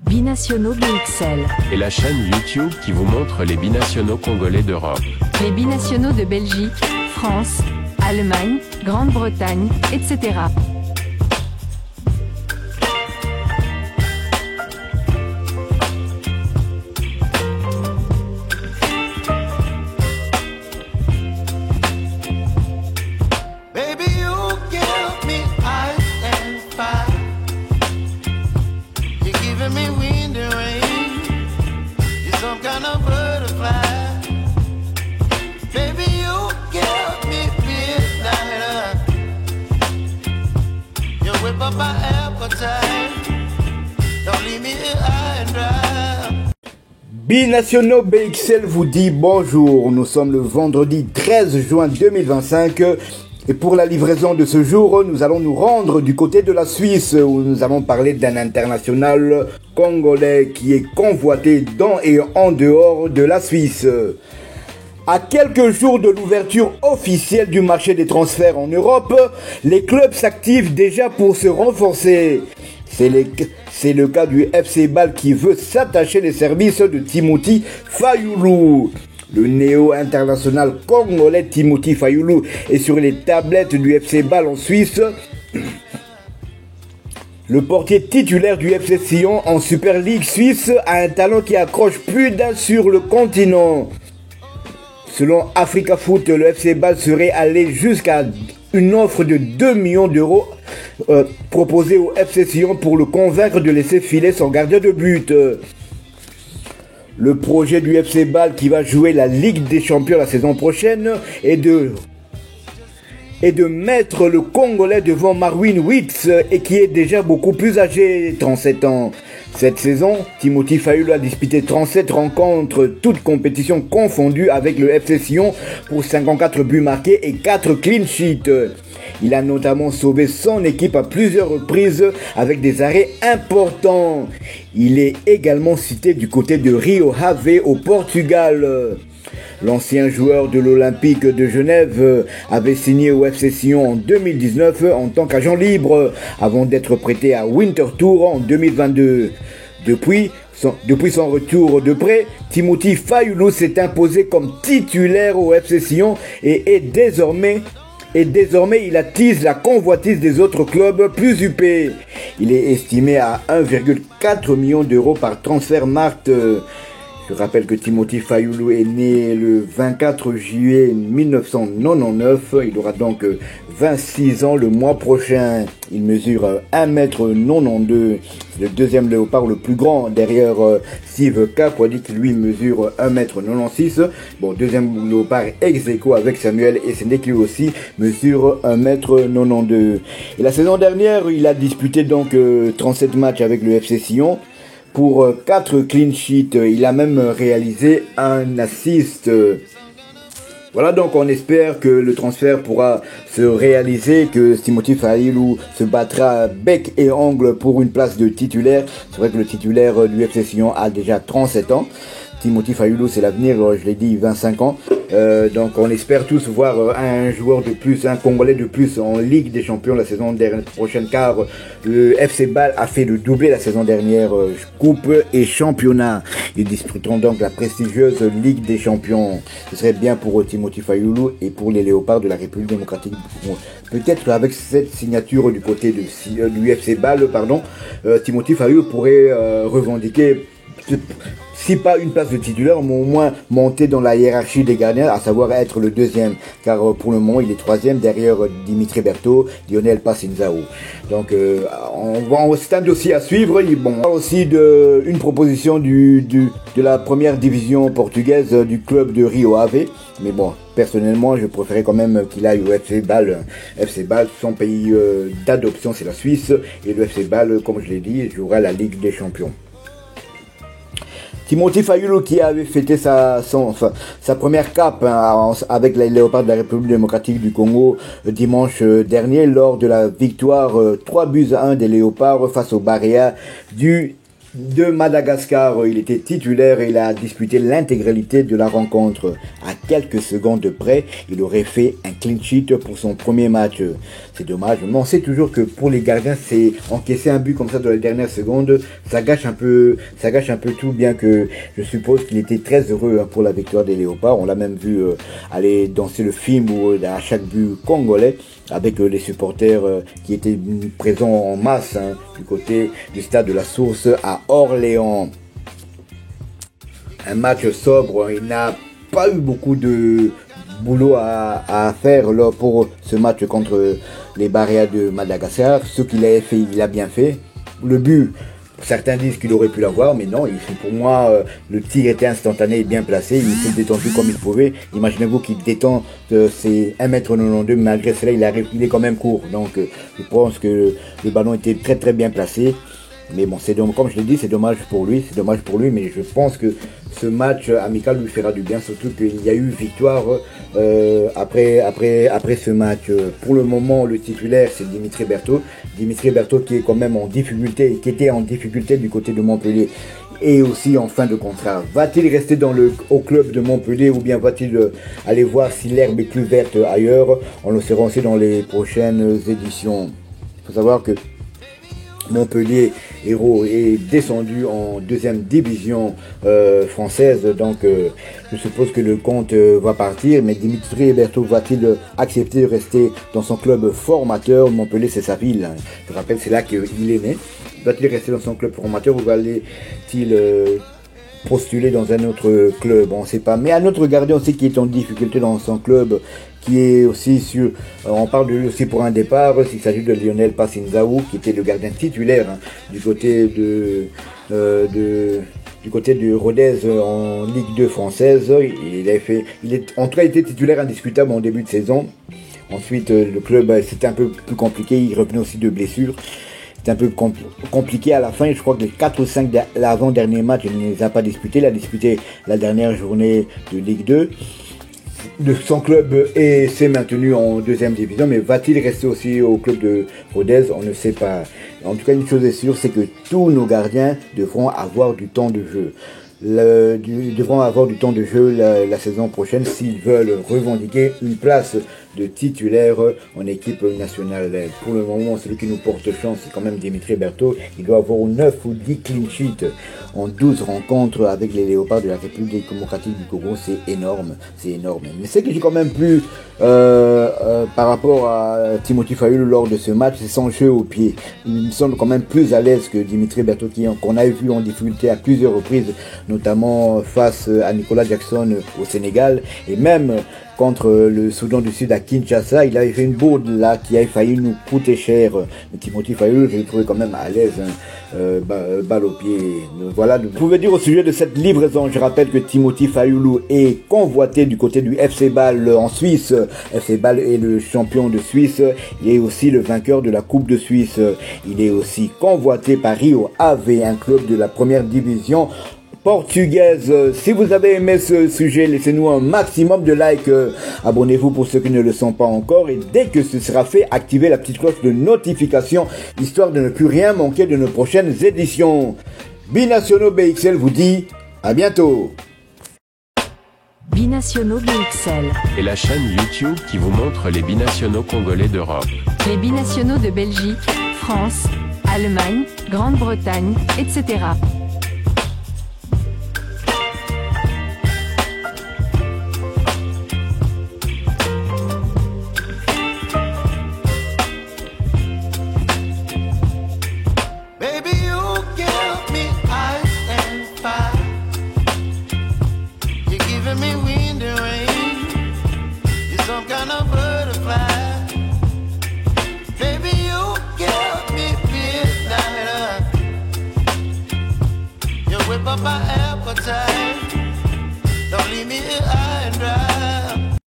Binationaux BXL. Et la chaîne YouTube qui vous montre les binationaux congolais d'Europe. Les binationaux de Belgique, France, Allemagne, Grande-Bretagne, etc. Binationaux BXL vous dit bonjour, nous sommes le vendredi 13 juin 2025 et pour la livraison de ce jour, nous allons nous rendre du côté de la Suisse où nous allons parler d'un international congolais qui est convoité dans et en dehors de la Suisse. À quelques jours de l'ouverture officielle du marché des transferts en Europe, les clubs s'activent déjà pour se renforcer. C'est le cas du FC Bâle qui veut s'attacher les services de Timothy Fayulu. Le néo-international congolais Timothy Fayulu est sur les tablettes du FC Bâle en Suisse. Le portier titulaire du FC Sion en Super League suisse a un talent qui accroche plus d'un sur le continent. Selon Africa Foot, le FC Bâle serait allé jusqu'à une offre de 2 millions d'euros proposée au FC Sion pour le convaincre de laisser filer son gardien de but. Le projet du FC Bâle qui va jouer la Ligue des Champions la saison prochaine est de mettre le Congolais devant Marwin Witz et qui est déjà beaucoup plus âgé, 37 ans. Cette saison, Timothy Fayulu a disputé 37 rencontres, toutes compétitions confondues avec le FC Sion pour 54 buts marqués et 4 clean sheets. Il a notamment sauvé son équipe à plusieurs reprises avec des arrêts importants. Il est également cité du côté de Rio Ave au Portugal. L'ancien joueur de l'Olympique de Genève avait signé au FC Sion en 2019 en tant qu'agent libre avant d'être prêté à Winterthur en 2022. Depuis son retour de prêt, Timothy Fayulu s'est imposé comme titulaire au FC Sion et désormais il attise la convoitise des autres clubs plus huppés. Il est estimé à 1,4 million d'euros par Transfermarkt. Je rappelle que Timothy Fayulu est né le 24 juillet 1999. Il aura donc 26 ans le mois prochain. Il mesure 1m92. C'est le deuxième léopard le plus grand derrière Steve Kakwadi qui lui mesure 1m96. Bon, deuxième léopard ex aequo avec Samuel Essendé qui lui aussi mesure 1m92. Et la saison dernière, il a disputé donc 37 matchs avec le FC Sion. Pour 4 clean sheets, il a même réalisé un assist. Voilà, donc on espère que le transfert pourra se réaliser, que Timothy Fayulu se battra bec et ongle pour une place de titulaire. C'est vrai que le titulaire du FC Sion a déjà 37 ans. Timothy Fayulu, c'est l'avenir, je l'ai dit, 25 ans. Donc on espère tous voir un joueur de plus, un Congolais de plus en Ligue des Champions la saison prochaine, car le FC Bâle a fait le doublé la saison dernière, coupe et championnat. Ils disputeront donc la prestigieuse Ligue des Champions. Ce serait bien pour Timothy Fayulu et pour les Léopards de la République démocratique. Peut-être avec cette signature du côté du FC Bâle, Timothy Fayulu pourrait revendiquer, si pas une place de titulaire, mais au moins monter dans la hiérarchie des gardiens, à savoir être le deuxième, car pour le moment il est troisième derrière Dimitri Berthaud, Lionel Passinzao. Donc c'est un dossier à suivre. Bon, on parle aussi d'une proposition de la première division portugaise du club de Rio Ave, mais bon, personnellement je préférais quand même qu'il aille au FC Bâle. FC Bâle, son pays d'adoption c'est la Suisse, et le FC Bâle, comme je l'ai dit, jouera la Ligue des Champions. Timothy Fayulu qui avait fêté sa première cape avec les Léopards de la République démocratique du Congo dimanche dernier lors de la victoire 3-1 des Léopards face aux Baréas de Madagascar. Il était titulaire et il a disputé l'intégralité de la rencontre. À quelques secondes près, il aurait fait un clean sheet pour son premier match. C'est dommage, mais on sait toujours que pour les gardiens, c'est encaisser un but comme ça dans les dernières secondes, ça gâche un peu tout, bien que je suppose qu'il était très heureux pour la victoire des Léopards. On l'a même vu aller danser le film où, à chaque but congolais, avec les supporters qui étaient présents en masse du côté du stade de la Source à Orléans. Un match sobre, il n'a pas eu beaucoup de boulot à faire là, pour ce match contre les Barrières de Madagascar. Ce qu'il avait fait, il l'a bien fait. Le but, certains disent qu'il aurait pu l'avoir, mais non, pour moi, le tir était instantané et bien placé. Il s'est détendu comme il pouvait. Imaginez-vous qu'il détend ses 1m92, malgré cela, il est quand même court. Donc, je pense que le ballon était très très bien placé. Mais bon, comme je l'ai dit, c'est dommage pour lui, mais je pense que ce match amical lui fera du bien, surtout qu'il y a eu victoire après ce match. Pour le moment, le titulaire, c'est Dimitri Berthaud. Dimitri Berthaud qui est quand même en difficulté, qui était en difficulté du côté de Montpellier et aussi en fin de contrat. Va-t-il rester au club de Montpellier ou bien va-t-il aller voir si l'herbe est plus verte ailleurs? On le saura aussi dans les prochaines éditions. Il faut savoir que Montpellier Hérault est descendu en deuxième division française, donc je suppose que le compte va partir, mais Dimitri Berthaud va-t-il accepter de rester dans son club formateur? Montpellier, c'est sa ville, je rappelle, c'est là qu'il est né. Va-t-il rester dans son club formateur ou va-t-il postuler dans un autre club? On ne sait pas, mais un autre gardien aussi qui est en difficulté dans son club, qui est aussi sur, on parle de lui aussi pour un départ, s'il s'agit de Lionel Passinzaou, qui était le gardien titulaire du côté de Rodez en Ligue 2 française. En tout cas, il était titulaire indiscutable en début de saison. Ensuite, le club, c'était un peu plus compliqué, il revenait aussi de blessures. C'était un peu compliqué à la fin. Je crois que les 4 ou 5 l'avant-dernier match, il ne les a pas disputés. Il a disputé la dernière journée de Ligue 2. Son club s'est maintenu en deuxième division, mais va-t-il rester aussi au club de Rodez? On ne sait pas. En tout cas, une chose est sûre, c'est que tous nos gardiens devront avoir du temps de jeu. Devront avoir du temps de jeu la saison prochaine s'ils veulent revendiquer une place de titulaire en équipe nationale. Pour le moment, celui qui nous porte chance, c'est quand même Dimitri Berthaud. Il doit avoir 9 ou 10 clean sheets en 12 rencontres avec les Léopards de la République démocratique du Congo. C'est énorme, Mais ce que j'ai quand même plu par rapport à Timothy Fayulu lors de ce match, c'est son jeu au pied. Il me semble quand même plus à l'aise que Dimitri Berthaud, qu'on a vu en difficulté à plusieurs reprises, notamment face à Nicolas Jackson au Sénégal, et même contre le Soudan du Sud à Kinshasa. Il avait fait une bourde là qui a failli nous coûter cher. Mais Timothy Fayulu, je l'ai trouvé quand même à l'aise, balle au pied. Voilà, vous pouvez dire au sujet de cette livraison, je rappelle que Timothy Fayulu est convoité du côté du FC Bâle en Suisse. FC Bâle est le champion de Suisse. Il est aussi le vainqueur de la Coupe de Suisse. Il est aussi convoité par Rio Ave, un club de la première division portugaise. Si vous avez aimé ce sujet, laissez-nous un maximum de likes, abonnez-vous pour ceux qui ne le sont pas encore, et dès que ce sera fait, activez la petite cloche de notification, histoire de ne plus rien manquer de nos prochaines éditions. Binationaux BXL vous dit à bientôt. Binationaux BXL. Et la chaîne YouTube qui vous montre les binationaux congolais d'Europe. Les binationaux de Belgique, France, Allemagne, Grande-Bretagne, etc. Whip up my appetite. Don't leave me here high and dry.